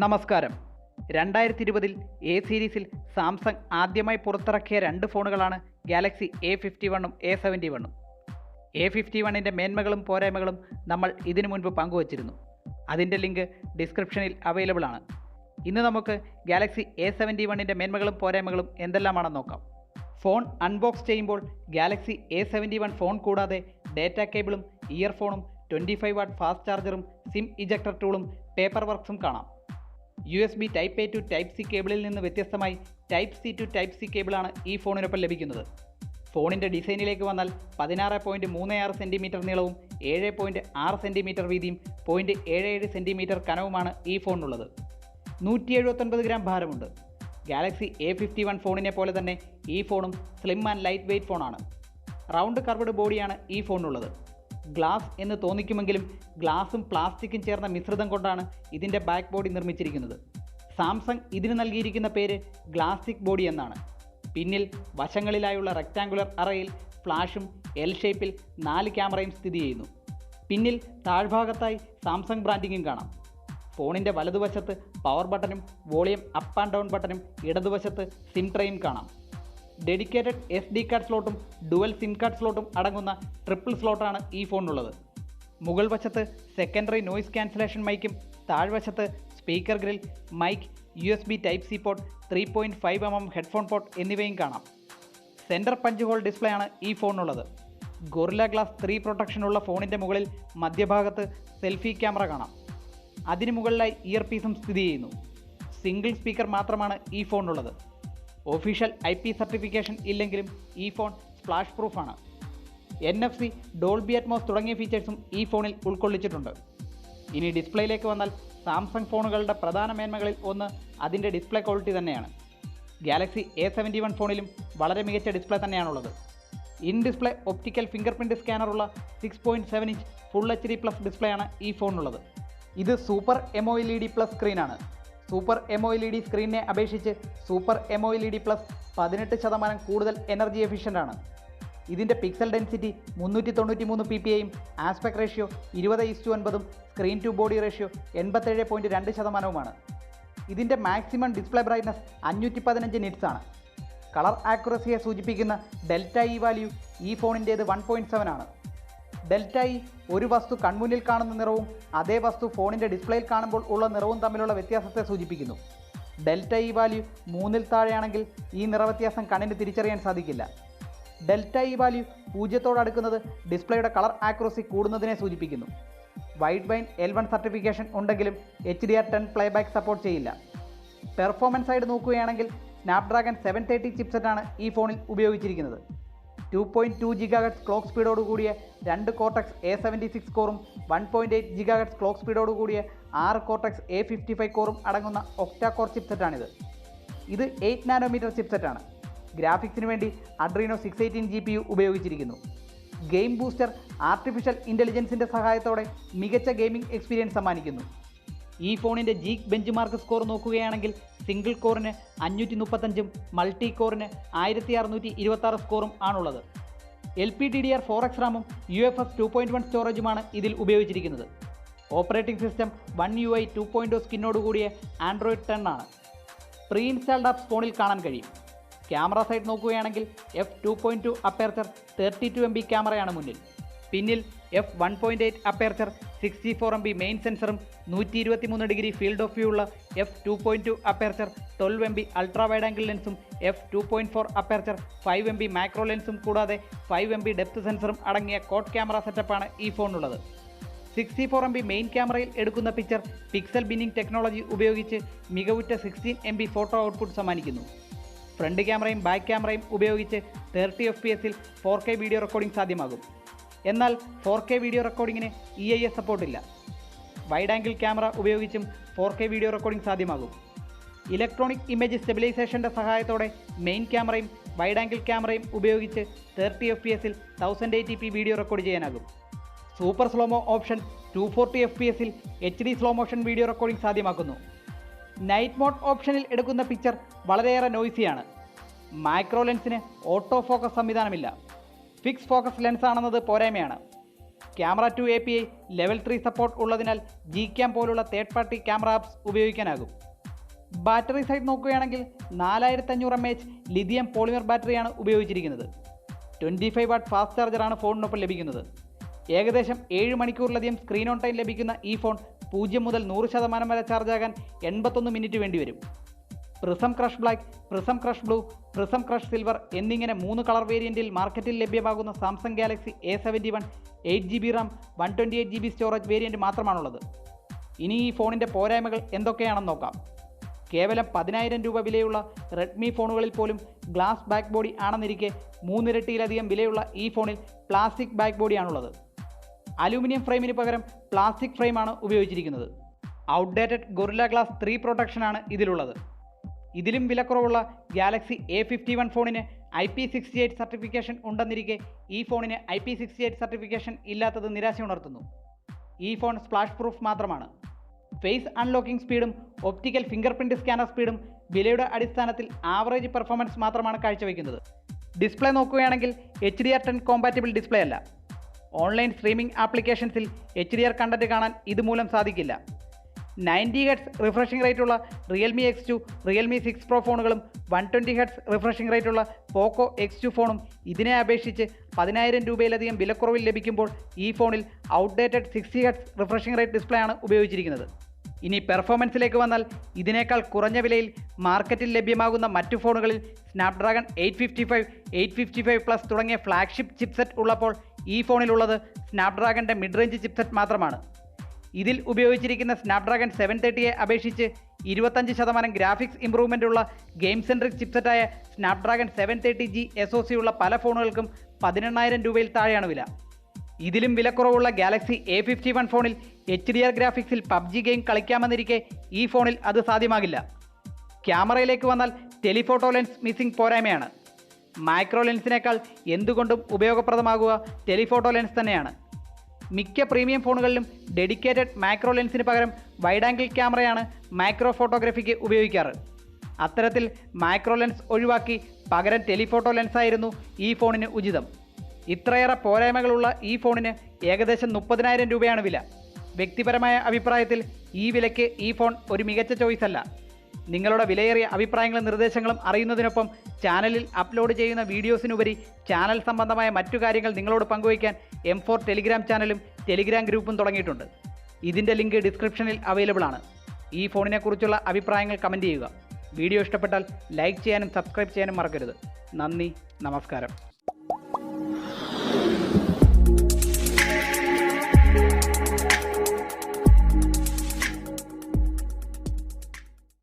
നമസ്കാരം. 2020 എ സീരീസിൽ സാംസങ് ആദ്യമായി പുറത്തിറക്കിയ രണ്ട് ഫോണുകളാണ് ഗാലക്സി A51ഉം A71ഉം. A51ൻ്റെ മേന്മകളും പോരായ്മകളും നമ്മൾ ഇതിനു മുൻപ് പങ്കുവച്ചിരുന്നു. അതിൻ്റെ ലിങ്ക് ഡിസ്ക്രിപ്ഷനിൽ അവൈലബിൾ ആണ്. ഇന്ന് നമുക്ക് ഗാലക്സി A71ൻ്റെ മേന്മകളും പോരായ്മകളും എന്തെല്ലാമാണെന്ന് നോക്കാം. ഫോൺ അൺബോക്സ് ചെയ്യുമ്പോൾ ഗാലക്സി A71 ഫോൺ കൂടാതെ ഡേറ്റ കേബിളും ഇയർഫോണും 25 വാട്ട് ഫാസ്റ്റ് ചാർജറും സിം ഇജക്ടർ ടൂളും പേപ്പർ വർക്ക്സും കാണാം. USB Type A to Type C കേബിളിൽ നിന്ന് വ്യത്യസ്തമായി Type C to Type C കേബിളാണ് ഈ ഫോണിനൊപ്പം ലഭിക്കുന്നത്. ഫോണിൻ്റെ ഡിസൈനിലേക്ക് വന്നാൽ 16.36 സെൻറ്റിമീറ്റർ നീളവും 7.6 സെൻറ്റിമീറ്റർ വീതിയും 0.77 സെൻറ്റിമീറ്റർ കനവുമാണ് ഈ ഫോണിനുള്ളത്. 179 ഗ്രാം ഭാരമുണ്ട്. ഗാലക്സി A51 ഫോണിനെ പോലെ തന്നെ ഈ ഫോണും സ്ലിം ആൻഡ് ലൈറ്റ് വെയ്റ്റ് ഫോണാണ്. റൗണ്ട് കർവ്ഡ് ബോഡിയാണ് ഈ ഫോണിനുള്ളത്. ഗ്ലാസ് എന്ന് തോന്നിക്കുമെങ്കിലും ഗ്ലാസും പ്ലാസ്റ്റിക്കും ചേർന്ന മിശ്രിതം കൊണ്ടാണ് ഇതിൻ്റെ ബാക്ക് ബോഡി നിർമ്മിച്ചിരിക്കുന്നത്. സാംസങ് ഇതിന് നൽകിയിരിക്കുന്ന പേര് ഗ്ലാസ്റ്റിക് ബോഡി എന്നാണ്. പിന്നിൽ വശങ്ങളിലായുള്ള റെക്റ്റാങ്കുലർ അറയിൽ ഫ്ലാഷും എൽ ഷേപ്പിൽ 4 ക്യാമറയും സ്ഥിതി ചെയ്യുന്നു. പിന്നിൽ താഴ്ഭാഗത്തായി സാംസങ് ബ്രാൻഡിങ്ങും കാണാം. ഫോണിൻ്റെ വലതുവശത്ത് പവർ ബട്ടണും വോളിയം അപ്പ് ആൻഡ് ഡൗൺ ബട്ടണും ഇടതുവശത്ത് സിം ട്രേയും കാണാം. ഡെഡിക്കേറ്റഡ് SD കാർഡ് സ്ലോട്ടും ഡുവൽ സിം കാർഡ് സ്ലോട്ടും അടങ്ങുന്ന ട്രിപ്പിൾ സ്ലോട്ടാണ് ഈ ഫോണിനുള്ളത്. മുകൾ വശത്ത് സെക്കൻഡറി നോയ്സ് ക്യാൻസലേഷൻ മൈക്കും താഴ്വശത്ത് speaker grill, mic, USB Type C port, 3.5mm headphone port എന്നിവയും കാണാം. സെൻറ്റർ പഞ്ച് ഹോൾ ഡിസ്പ്ലേ ആണ് ഈ ഫോണിനുള്ളത്. ഗൊറില്ല ഗ്ലാസ് 3 പ്രൊട്ടക്ഷനുള്ള ഫോണിൻ്റെ മുകളിൽ മധ്യഭാഗത്ത് സെൽഫി ക്യാമറ കാണാം. അതിന് മുകളിലായി ഇയർ പീസും സ്ഥിതി ചെയ്യുന്നു. സിംഗിൾ സ്പീക്കർ മാത്രമാണ് ഈ ഫോണിനുള്ളത്. ഒഫീഷ്യൽ IP സർട്ടിഫിക്കേഷൻ ഇല്ലെങ്കിലും ഈ ഫോൺ സ്പ്ലാഷ് പ്രൂഫാണ്. NFC, ഡോൾബി അറ്റ്മോസ് തുടങ്ങിയ ഫീച്ചേഴ്സും ഈ ഫോണിൽ ഉൾക്കൊള്ളിച്ചിട്ടുണ്ട്. ഇനി ഡിസ്പ്ലേയിലേക്ക് വന്നാൽ സാംസങ് ഫോണുകളുടെ പ്രധാന മേന്മകളിൽ ഒന്ന് അതിൻ്റെ ഡിസ്പ്ലേ ക്വാളിറ്റി തന്നെയാണ്. ഗാലക്സി A71 ഫോണിലും വളരെ മികച്ച ഡിസ്പ്ലേ തന്നെയാണുള്ളത്. In display optical finger print സ്കാനറുള്ള 6.7 ഇഞ്ച് ഫുൾ HD+ ഡിസ്പ്ലേ ആണ് ഈ ഫോണിനുള്ളത്. ഇത് സൂപ്പർ AMOLED പ്ലസ് സ്ക്രീനാണ്. സൂപ്പർ AMOLED സ്ക്രീനിനെ അപേക്ഷിച്ച് സൂപ്പർ AMOLED പ്ലസ് 18% കൂടുതൽ എനർജി എഫിഷ്യൻ്റ് ആണ്. ഇതിൻ്റെ പിക്സൽ ഡെൻസിറ്റി 393 PPIയും ആസ്പെക്ട് റേഷ്യോ 20:9ഉം സ്ക്രീൻ ടു ബോഡി റേഷ്യോ 87.2%. ഇതിൻ്റെ മാക്സിമം ഡിസ്പ്ലേ ബ്രൈറ്റ്നസ് 515 നിറ്റ്സ് ആണ്. കളർ ആക്യുറസിയെ സൂചിപ്പിക്കുന്ന ΔE വാല്യൂ ഈ ഫോണിൻ്റേത് 1.7 ആണ്. ΔE ഒരു വസ്തു കൺമുന്നിൽ കാണുന്ന നിറവും അതേ വസ്തു ഫോണിൻ്റെ ഡിസ്പ്ലേയിൽ കാണുമ്പോൾ ഉള്ള നിറവും തമ്മിലുള്ള വ്യത്യാസത്തെ സൂചിപ്പിക്കുന്നു. ΔE വാല്യൂ 3ൽ താഴെയാണെങ്കിൽ ഈ നിറവ്യത്യാസം കണ്ണിന് തിരിച്ചറിയാൻ സാധിക്കില്ല. ΔE വാല്യൂ 0 അടുക്കുന്നത് ഡിസ്പ്ലേയുടെ കളർ ആക്യുറസി കൂടുന്നതിനെ സൂചിപ്പിക്കുന്നു. വൈഡ് ബൈൻ L1 സർട്ടിഫിക്കേഷൻ ഉണ്ടെങ്കിലും HDR10 പ്ലേബാക്ക് സപ്പോർട്ട് ചെയ്യില്ല. പെർഫോമൻസ് സൈഡ് നോക്കുകയാണെങ്കിൽ സ്നാപ്ഡ്രാഗൺ 730 ചിപ്സെറ്റാണ് ഈ ഫോണിൽ ഉപയോഗിച്ചിരിക്കുന്നത്. 2.2 GHz ക്ലോക്ക് സ്പീഡോട് കൂടിയ 2 കോർട്ടെക്സ് A76 കോറും 1.8 GHz ക്ലോക്ക് സ്പീഡോട് കൂടിയ 6 കോർട്ടെക്സ് A55 കോറും അടങ്ങുന്ന ഒക്ടാ കോർ ചിപ്സെറ്റാണിത്. ഇത് 8 നാനോമീറ്റർ ചിപ്സെറ്റാണ്. ഗ്രാഫിക്സിന് വേണ്ടി അഡ്രീനോ 618 GPU ഉപയോഗിച്ചിരിക്കുന്നു. ഗെയിം ബൂസ്റ്റർ ആർട്ടിഫിഷ്യൽ ഇൻ്റലിജൻസിൻ്റെ സഹായത്തോടെ മികച്ച ഗെയിമിംഗ് എക്സ്പീരിയൻസ് സമ്മാനിക്കുന്നു. ഈ ഫോണിൻ്റെ ജീക്ക് ബെഞ്ച് മാർക്ക് സ്കോർ നോക്കുകയാണെങ്കിൽ സിംഗിൾ കോറിന് 535ഉം മൾട്ടി കോറിന് 1626 സ്കോറും ആണുള്ളത്. LPDDR4X റാമും UFS 2.1 സ്റ്റോറേജുമാണ് ഇതിൽ ഉപയോഗിച്ചിരിക്കുന്നത്. ഓപ്പറേറ്റിംഗ് സിസ്റ്റം One UI 2.0 സ്കിന്നോട് കൂടിയ Android 10 ആണ്. പ്രീ ഇൻസ്റ്റാൾഡ് ആപ്സ് ഫോണിൽ കാണാൻ കഴിയും. ക്യാമറ സൈഡ് നോക്കുകയാണെങ്കിൽ f2.2 അപ്പേർച്ചർ 32 MB ക്യാമറയാണ് മുന്നിൽ. പിന്നിൽ f1.8 അപ്പേർച്ചർ 64 MB മെയിൻ സെൻസറും 123 ഡിഗ്രി ഫീൽഡ് ഓഫ് വ്യൂ ഉള്ള f2.2 aperture 12 MB ultra wide angle ലെൻസും f2.4 അപ്പേർച്ചർ 5 MB മാക്രോ ലെൻസും കൂടാതെ 5 MB ഡെപ്ത് സെൻസറും അടങ്ങിയ കോഡ് ക്യാമറ സെറ്റപ്പാണ് ഈ ഫോണിനുള്ളത്. 64 MB മെയിൻ ക്യാമറയിൽ എടുക്കുന്ന പിക്ചർ പിക്സൽ ബിന്നിംഗ് ടെക്നോളജി ഉപയോഗിച്ച് മികവുറ്റ 16 MB ഫോട്ടോ ഔട്ട്പുട്ട് സമ്മാനിക്കുന്നു. ഫ്രണ്ട് ക്യാമറയും ബാക്ക് ക്യാമറയും ഉപയോഗിച്ച് 30 FPS 4K വീഡിയോ റെക്കോർഡിംഗ് സാധ്യമാകും. എന്നാൽ 4K വീഡിയോ റെക്കോർഡിങ്ങിന് EIS സപ്പോർട്ടില്ല. വൈഡ് ആംഗിൾ ക്യാമറ ഉപയോഗിച്ചും 4K വീഡിയോ റെക്കോർഡിംഗ് സാധ്യമാകും. ഇലക്ട്രോണിക് ഇമേജ് സ്റ്റെബിലൈസേഷൻ്റെ സഹായത്തോടെ മെയിൻ ക്യാമറയും വൈഡ് ആംഗിൾ ക്യാമറയും ഉപയോഗിച്ച് 30 FPS 1080p വീഡിയോ റെക്കോർഡ് ചെയ്യാനാകും. Super slow mo option 240 FPS HD slow motion video recording സാധ്യമാക്കുന്നു. നൈറ്റ് മോഡ് ഓപ്ഷനിൽ എടുക്കുന്ന പിക്ചർ വളരെയേറെ നോയ്സിയാണ്. മൈക്രോ ലെൻസിന് ഓട്ടോ ഫോക്കസ് സംവിധാനമില്ല. ഫിക്സ് ഫോക്കസ് ലെൻസ് ആണെന്നത് പോരായ്മയാണ്. ക്യാമറ 2 API ലെവൽ 3 സപ്പോർട്ട് ഉള്ളതിനാൽ Gcam പോലുള്ള തേർഡ് പാർട്ടി ക്യാമറ ആപ്സ് ഉപയോഗിക്കാനാകും. ബാറ്ററി സൈഡ് നോക്കുകയാണെങ്കിൽ 4500 mAh ലിഥിയം പോളിമർ ബാറ്ററിയാണ് ഉപയോഗിച്ചിരിക്കുന്നത്. 25 വാട്ട് ഫാസ്റ്റ് ചാർജറാണ് ഫോണിനൊപ്പം ലഭിക്കുന്നത്. ഏകദേശം 7 മണിക്കൂറിലധികം സ്ക്രീൻ ഓൺ ടൈം ലഭിക്കുന്ന ഈ ഫോൺ 0 മുതൽ 100% വരെ ചാർജാകാൻ 81 മിനിറ്റ് വേണ്ടിവരും. Prism crush black, prism crush blue, prism crush silver എന്നിങ്ങനെ 3 കളർ വേരിയൻറ്റിൽ മാർക്കറ്റിൽ ലഭ്യമാകുന്ന Samsung Galaxy A71 8GB Ram 128GB storage variant മാത്രമാണുള്ളത്. ഇനി ഈ ഫോണിൻ്റെ പോരായ്മകൾ എന്തൊക്കെയാണെന്ന് നോക്കാം. കേവലം 10,000 രൂപ വിലയുള്ള റെഡ്മി ഫോണുകളിൽ പോലും ഗ്ലാസ് ബാക്ക് ബോഡി ആണെന്നിരിക്കെ 3 ഇരട്ടിയിലധികം വിലയുള്ള ഈ ഫോണിൽ പ്ലാസ്റ്റിക് ബാക്ക് ബോഡിയാണുള്ളത്. അലൂമിനിയം ഫ്രെയിമിന് പകരം പ്ലാസ്റ്റിക് ഫ്രെയിമാണ് ഉപയോഗിച്ചിരിക്കുന്നത്. ഔട്ട്ഡേറ്റഡ് ഗൊറില്ല ഗ്ലാസ് 3 പ്രൊട്ടക്ഷനാണ് ഇതിലുള്ളത്. ഇതിലും വിലക്കുറവുള്ള ഗാലക്സി A51 ഫോണിന് IP68 സർട്ടിഫിക്കേഷൻ ഉണ്ടെന്നിരിക്കെ ഈ ഫോണിന് IP68 സർട്ടിഫിക്കേഷൻ ഇല്ലാത്തത് നിരാശയുണർത്തുന്നു. ഈ ഫോൺ സ്പ്ലാഷ് പ്രൂഫ് മാത്രമാണ്. ഫേസ് അൺലോക്കിംഗ് സ്പീഡും ഒപ്റ്റിക്കൽ ഫിംഗർ പ്രിൻറ് സ്കാനർ സ്പീഡും വിലയുടെ അടിസ്ഥാനത്തിൽ ആവറേജ് പെർഫോമൻസ് മാത്രമാണ് കാഴ്ചവെക്കുന്നത്. ഡിസ്പ്ലേ നോക്കുകയാണെങ്കിൽ HDR10 കോമ്പാറ്റിബിൾ ഡിസ്പ്ലേ അല്ല. ഓൺലൈൻ സ്ട്രീമിംഗ് ആപ്ലിക്കേഷൻസിൽ HDR കണ്ടന്റ് കാണാൻ ഇതുമൂലം സാധിക്കില്ല. 90 Hz റിഫ്രഷിംഗ് റേറ്റുള്ള Realme X2, Realme 6 Pro ഫോണുകളും 120 Hz റിഫ്രഷിംഗ് റേറ്റുള്ള Poco X2 ഫോണും ഇതിനെ അപേക്ഷിച്ച് 10,000 രൂപയിലധികം വിലക്കുറവിൽ ലഭിക്കുമ്പോൾ ഈ ഫോണിൽ outdated 60 Hz refreshing rate display ആണ് ഉപയോഗിച്ചിരിക്കുന്നത്. ഇനി പെർഫോമൻസിലേക്ക് വന്നാൽ ഇതിനേക്കാൾ കുറഞ്ഞ വിലയിൽ മാർക്കറ്റിൽ ലഭ്യമാകുന്ന മറ്റു ഫോണുകളിൽ സ്നാപ്ഡ്രാഗൺ 855, 855 പ്ലസ് തുടങ്ങിയ ഫ്ലാഗ്ഷിപ്പ് ചിപ്സെറ്റ് ഉള്ളപ്പോൾ ഈ ഫോണിലുള്ളത് സ്നാപ്ഡ്രാഗണിൻ്റെ മിഡ് റേഞ്ച് ചിപ്സെറ്റ് മാത്രമാണ്. ഇതിൽ ഉപയോഗിച്ചിരിക്കുന്ന സ്നാപ്ഡ്രാഗൺ 730യെ അപേക്ഷിച്ച് 25% ഗ്രാഫിക്സ് ഇംപ്രൂവ്മെൻ്റ് ഉള്ള ഗെയിം സെൻട്രിക് ചിപ്സെറ്റായ സ്നാപ്ഡ്രാഗൺ 730G SoC ഉള്ള പല ഫോണുകൾക്കും 18,000 രൂപയിൽ താഴെയാണ് വില. ഇതിലും വിലക്കുറവുള്ള ഗാലക്സി A51 ഫോണിൽ HDR ഗ്രാഫിക്സിൽ PUBG ഗെയിം കളിക്കാമെന്നിരിക്കെ ഈ ഫോണിൽ അത് സാധ്യമാകില്ല. ക്യാമറയിലേക്ക് വന്നാൽ ടെലിഫോട്ടോ ലെൻസ് മിസ്സിംഗ് പോരായ്മയാണ്. മൈക്രോ ലെൻസിനേക്കാൾ എന്തുകൊണ്ടും ഉപയോഗപ്രദമാകുക ടെലിഫോട്ടോ ലെൻസ് തന്നെയാണ്. മിക്ക പ്രീമിയം ഫോണുകളിലും ഡെഡിക്കേറ്റഡ് മൈക്രോ ലെൻസിന് പകരം വൈഡ് ആംഗിൾ ക്യാമറയാണ് മൈക്രോ ഫോട്ടോഗ്രാഫിക്ക് ഉപയോഗിക്കാറ്. അത്തരത്തിൽ മൈക്രോ ലെൻസ് ഒഴിവാക്കി പകരം ടെലിഫോട്ടോ ലെൻസായിരുന്നു ഈ ഫോണിന് ഉചിതം. ഇത്രയേറെ പോരായ്മകളുള്ള ഈ ഫോണിന് ഏകദേശം 30,000 രൂപയാണ് വില. വ്യക്തിപരമായ അഭിപ്രായത്തിൽ ഈ വിലയ്ക്ക് ഈ ഫോൺ ഒരു മികച്ച ചോയ്സ് അല്ല. നിങ്ങളുടെ വിലയേറിയ അഭിപ്രായങ്ങളും നിർദ്ദേശങ്ങളും അറിയുന്നതിനൊപ്പം ചാനലിൽ അപ്ലോഡ് ചെയ്യുന്ന വീഡിയോസിനുപരി ചാനൽ സംബന്ധമായ മറ്റു കാര്യങ്ങൾ നിങ്ങളോട് പങ്കുവയ്ക്കാൻ M4 ടെലിഗ്രാം ചാനലും ടെലിഗ്രാം ഗ്രൂപ്പും തുടങ്ങിയിട്ടുണ്ട്. ഇതിൻ്റെ ലിങ്ക് ഡിസ്ക്രിപ്ഷനിൽ അവൈലബിൾ ആണ്. ഈ ഫോണിനെക്കുറിച്ചുള്ള അഭിപ്രായങ്ങൾ കമൻറ്റ് ചെയ്യുക. വീഡിയോ ഇഷ്ടപ്പെട്ടാൽ ലൈക്ക് ചെയ്യാനും സബ്സ്ക്രൈബ് ചെയ്യാനും മറക്കരുത്. നന്ദി, നമസ്കാരം.